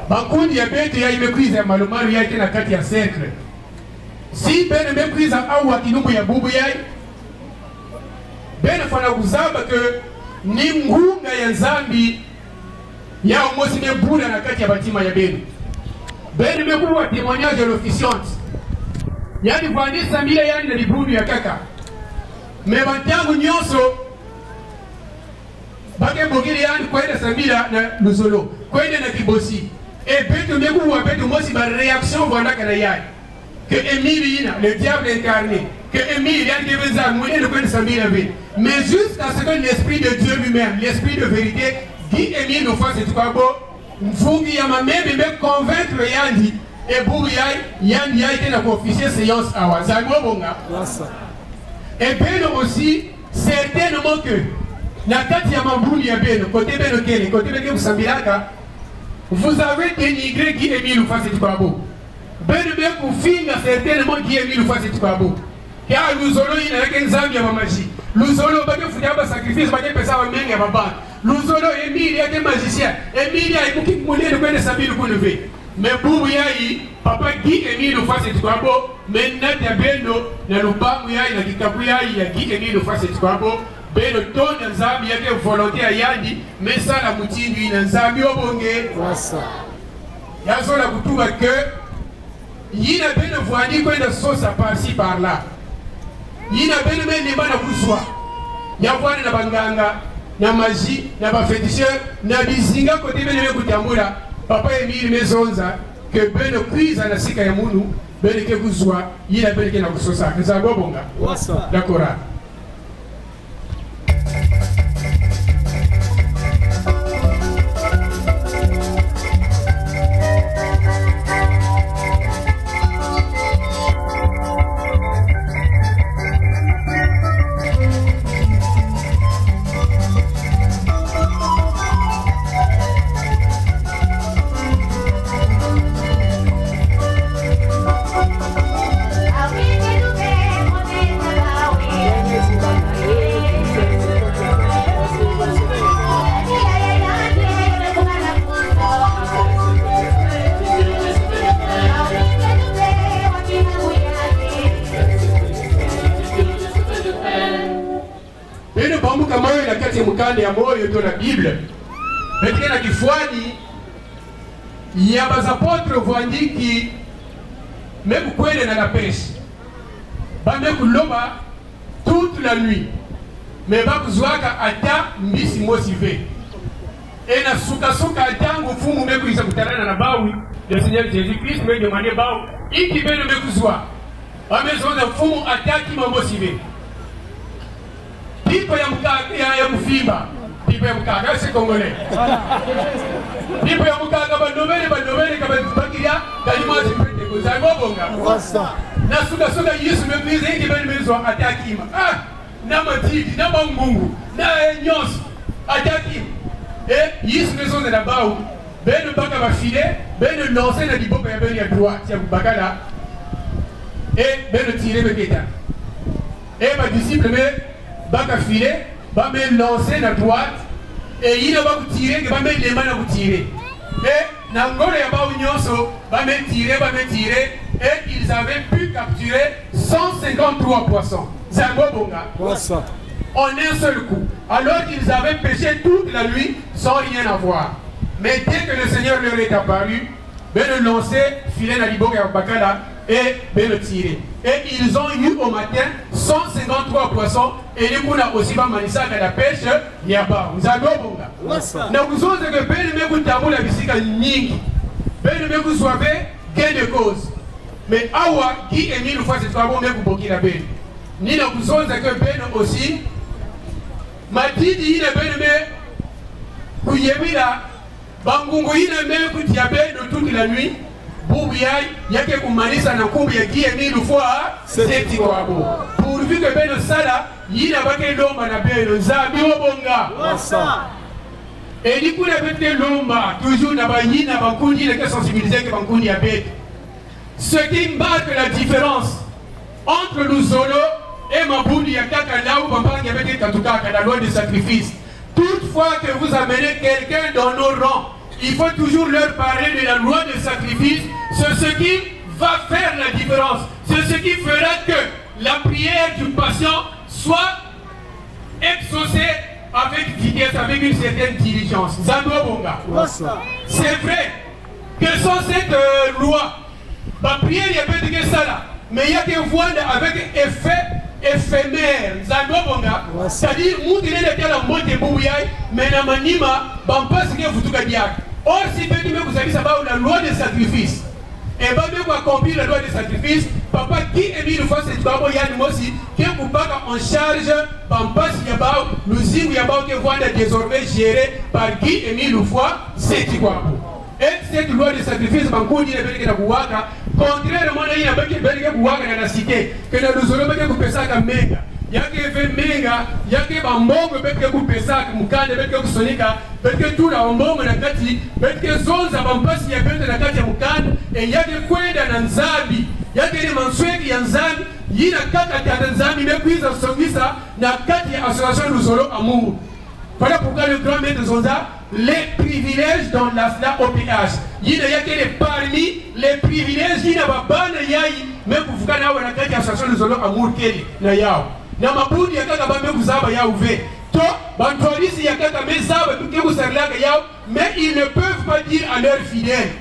Bakundi ya betu ya imekwiza malumalu yake na kati ya cercle. Si bene mekwiza au akinumbu ya bubu yai. Bene fana kuzaba ke ni ngunga ya zambi ya umosi mebula na kati ya batima ya bene. Bene mekuwa témoignage de l'officiante. Yani vandisa mila yani na libundu ya kaka. Mebantangu nyonso bake bogiri yani kwenda samila na luzolo kwenda na kibosi et beto meku wa beto mosi ba réaction voilà kana yai que Emile le diable incarné que Emile yani deveza mouler le kwenda samila ve mais jusqu'à ce que l'esprit de Dieu lui-même l'esprit de vérité dit Emile nous fasse tout quoi beau mfungi ya mamebe me convaincre yandi et buru yandi yai tena ko officier séance awaza bonga et beno aussi certainement que la kati ya mambuni ya beno, côté beno kele, côté beno kusambilaka, vous avez dénigré Guy Emile Oufassi Tibabo. Beno beku finga certainement Guy Emile Oufassi Tibabo. Car Luzolo ina yake nzambi ya mamaji. Luzolo bake futaba sacrifice bake pesa wa mengi ya baba. Luzolo Emile yake magicien. Emile ya ikuki kumulele kwende sabili kuneve. Mais bubu yai papa Guy Emile Oufassi Tibabo, menat ya beno na lubangu yai na kikapu yai ya Guy Emile Oufassi Tibabo. Beno tona nzambi yake volonté ya yandi mesala mutindi ina nzambi obonge wasa yazola kutuba que yina beno voani kwenda sosa par-ci par-là yina beno mende bana kuswa ya voani na banganga na magie na ba féticheur na bizinga kote beno kutambula papa Emile mezonza que beno kwiza na sika ya munu beno ke kuswa yina beno ke na kusosa nzambi obonga wasa d'accord. Mukande ya moyo to na Bible metike na kifuani ya bazapotre voandiki meku kwende na la pêche bameku loba toute la nuit mais bakuzwaka ata mbisi motivé et na suka atango fumu meku isa kutarana na bawi le Seigneur Jésus-Christ me demandé bawi iki beno mekuzwa bamezonda fumu ataki motivé Pipo ya mkaka ya mfimba, pipo ya mkaka c'est congolais. Pipo ya mkaka bandomene kama bakiria kalimozi pete kuzango bonga. Wasa. Na suka Yesu mebize ngi bani mezo atakima. Na matidi na bangungu na nyos atakima. Yesu mezo na baou beno baka ba filer beno lancer na diboka ya beno ya droite ya bakala. Beno tirer beketa. Ma disciple me baka filer, va me lancer la droite et il va vous tirer, que va me les mains à vous tirer. Et Nangolo ya ba unyonso va me tirer et ils avaient pu capturer 153 poissons. Zango bonga. En un seul coup. Alors qu'ils avaient pêché toute la nuit sans rien avoir. Mais dès que le Seigneur leur est apparu, ben le lancer, filer la liboka ya bakala et ben le tirer. Et ils ont eu au matin 153 poissons et les gens aussi va manisa à la pêche yaba. Vous avez bonga. Na kuzoza que ben me kutabu la bisika nyingi. Ben me kusoave gain de cause. Mais awa qui est mis une fois c'est pas bon me kuboki la ben. Ni na kuzoza que ben aussi matidi ina ben me kuyebila bangungu ina me kutiabe de toute la nuit. Bubu yake kumanisa na kumbu ya Guy Emile Oufassi Tibabo. Pourvu que beno sala yina bake lomba na beno nzambi obonga. Wasa. Et du coup la bete lomba toujours na bayina bankundi na ke sensibiliser que bankundi ya bete. Ce qui marque la différence entre Luzolo et Mabundi ya kaka là où papa ngabete katukaka la loi du sacrifice. Toutefois que vous amenez quelqu'un dans nos rangs il faut toujours leur parler de la loi de sacrifice. C'est ce qui va faire la différence. C'est ce qui fera que la prière du patient soit exaucée avec vitesse, avec une certaine diligence. C'est vrai. Quelles sont ces lois? La prière, il y a peu de ça là. Mais il y a des voix avec effet éphémère. C'est-à-dire, nous qui sommes dans le monde de Bouyay, mais dans le Manima, on ne peut pas vous tout dire. Or, si vous savez, ça va la loi des sacrifices. Et bien, nous accomplir la loi des sacrifices. Papa, qui est mis une fois, c'est pas moi, Yann aussi, qui est en charge, Pampas, Yabao, le Zim Yabao, qui est désormais géré par qui est mis une fois, c'est quoi. Et cette loi de sacrifice, contrairement à la cité, que nous allons couper ça comme méga. Il y a que Menga, il y a que Bambongo, il y a que couper ça comme Mukande, il y a que Sonika, il y a que tout la Bambongo, il y a que Zonza, Bampas, il y a que la Katia Mukande, et il y a que Kwenda Nanzabi, il y a que les Mansouek, il y a Nzambi, il y a que Nzambi, mais puis en Songisa, il y a que l'association Luzolo Amour. Voilà pourquoi le grand maître Zonza, les privilèges dans la OPH. Il y a que parmi les privilèges, il y a pas de yaï, même pour vous faire l'association Luzolo Amour Kelly, na yao. Na mabudi ya kaka ba meku zaba ya ouvé. To bantoalisi ya kaka me zaba tuke ku serla ka yao, mais ils ne peuvent pas dire à leurs fidèles.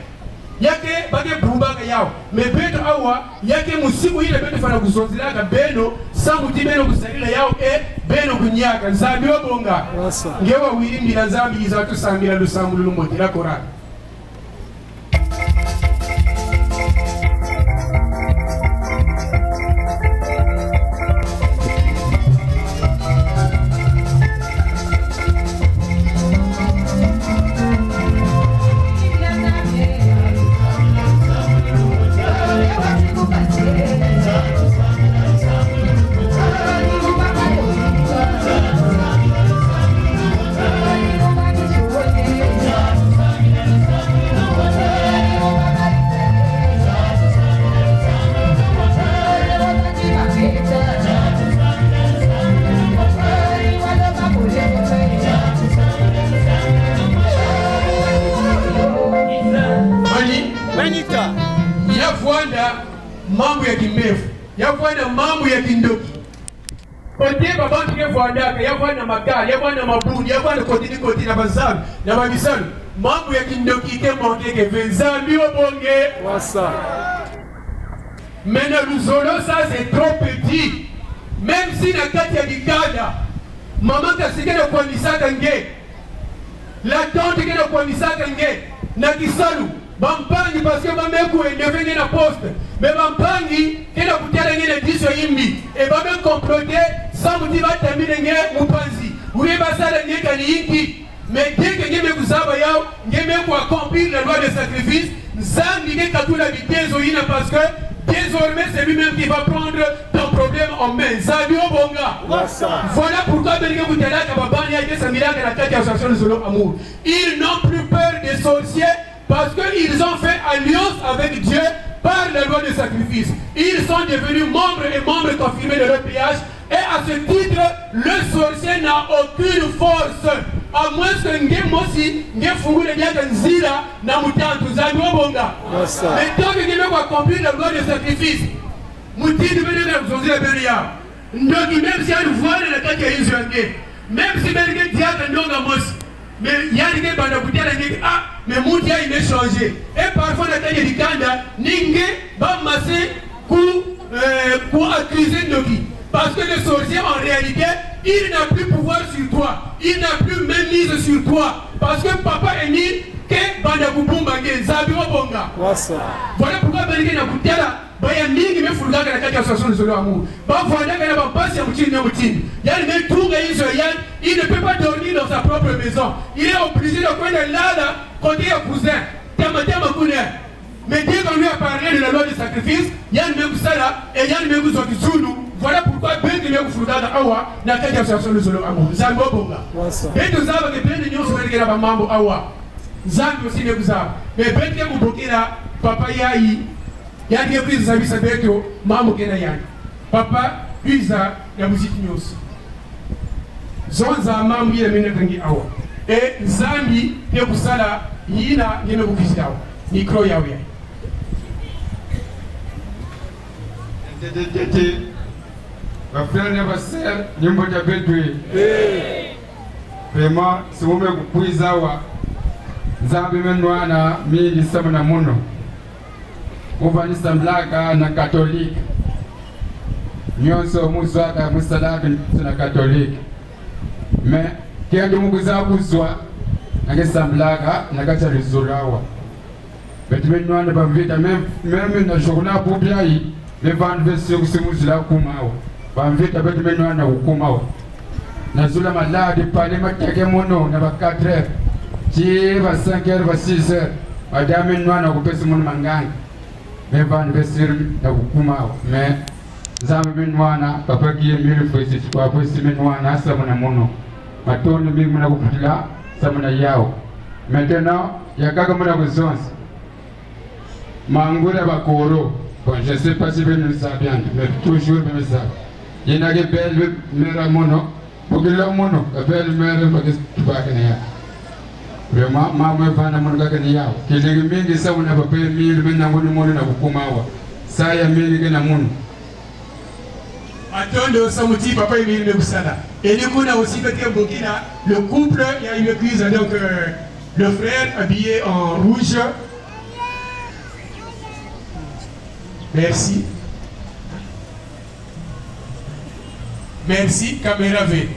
Yake bage brumba ka yao. Mais beto awa yake musiku ile beto fana kuzonzila ka beno sa muti beno kusalila yao beno kunyaka nzambi obonga. Ngewa wili mbila nzambi izatu sambila lusambu lumuti la Quran. Mambo ya kimefu, yafanya mambo ya kindoki. Kote baba tukefwandaka, yafanya magari, yafanya mabudi, yafanya koti na bazabi, na babisalu. Mambo ya kindoki ke manke ke venzambi obonge. Wasa. Mais le Luzolo, ça c'est trop petit. Même si na kati ya dikada, maman kasike na kuanisaka nge. La tante ke na kuanisaka nge. Na kisalu. Bampangi parce que bameku endevenge na poste. Mais bampangi kena kutiala ngene diso yimbi. Et bame comploter sans muti va terminer nge mupanzi. Uye basala nge kani yinki. Mais dès que ngeme kuzaba yao, ngeme ku accomplir la loi de sacrifice, nzambi nge katula bitezo yina parce que désormais c'est lui-même qui va prendre ton problème en main. Zabi obonga. Voilà pourquoi Bengue Boutala Kababani a été samila de la tête de l'association Luzolo Amour. Ils n'ont plus peur des sorciers. Parce qu'ils ont fait alliance avec Dieu par la loi de sacrifice. Ils sont devenus membres confirmés de l'EPH. Et à ce titre, le sorcier n'a aucune force. À moins que Ngemosi, Ngefungule Nzila, Namutantu, Zagbonga. Mais tant que Dieu va accomplir la loi de sacrifice, Mouti de Bénévole, Béria. Donc, même si elle voit la tête de Israël, même si Bénévole Diable n'a pas mais il y a des gens qui disent ah, mais Moutia il est changé. Et parfois, la tête du Kanda, Ningue va masser pour accuser Noki. Parce que le sorcier, en réalité, il n'a plus pouvoir sur toi. Il n'a plus même mise sur toi. Parce que papa est mis que Bandakubumbange, Zabiro Bonga. Voilà pourquoi Bengue Nakutela. Baya mingi mefulanga na kati ya association Luzolo Amour. Bafwandaka na bapasi ya mutini na mutini. Yani metunga hizo yani, il ne peut pas dormir dans sa propre maison. Il est obligé de prendre là côté ya cousin. Tema kune. Mais dès qu'on lui a parlé de la loi du sacrifice, yani mengu sala et yani mengu zokizulu. Voilà pourquoi bengi mengu fulanga awa na kati ya association Luzolo Amour. Zambo bonga. Beto zaba ke bengi nyonso beleke na bamambo awa. Zambo aussi mengu zaba. Mais bengi mubokira papa yayi yani prise za bisa beto mambo kena yani papa pisa ya muziki nyonso zonza mambo ile mine kangi awa e zambi ke kusala yina yeme bu kisdaw micro yaw ya Tete ba frère ne ba sœur nyimbo ja bedwe vraiment simume kuizawa nzambe menwana mili samana muno uvanisa mlaka na katolika nyonso muzwaka musalaka na katolika me kendo mukuza kuzwa nakesamblaka nakachalizulawa betimenwana bamvita meme na shokuna pubyai mevandu vesikusimuzila kumawa bamvita betimenwana ukumawa nazula maladi pale mateke mono na ba 4h ti ba 5h ba 6h madame nwana kupesi mono manganga mevandu vesir na ukumawa me zambe nwana papa kiye miri fwesi kwa fwesi menwana asa mona mono matoni mingi muna kuputila samuna yao maintenant yakaga muna kuzonsi mangura bakoro bon je sais pas si vous nous savez bien mais toujours même ça il y a des belles mères mono pour que le mono belle mère parce que tu vas connaître vraiment maman va na mono ga ya kiligi mingi samuna papa mili mena mono na kukumawa saya mili kana mono Atondo Samuti, papa Emile Nebusala. Et du coup, on a aussi fait un Burkina, le couple, il y a une cuisse, donc le frère habillé en rouge. Merci. Merci, caméra V.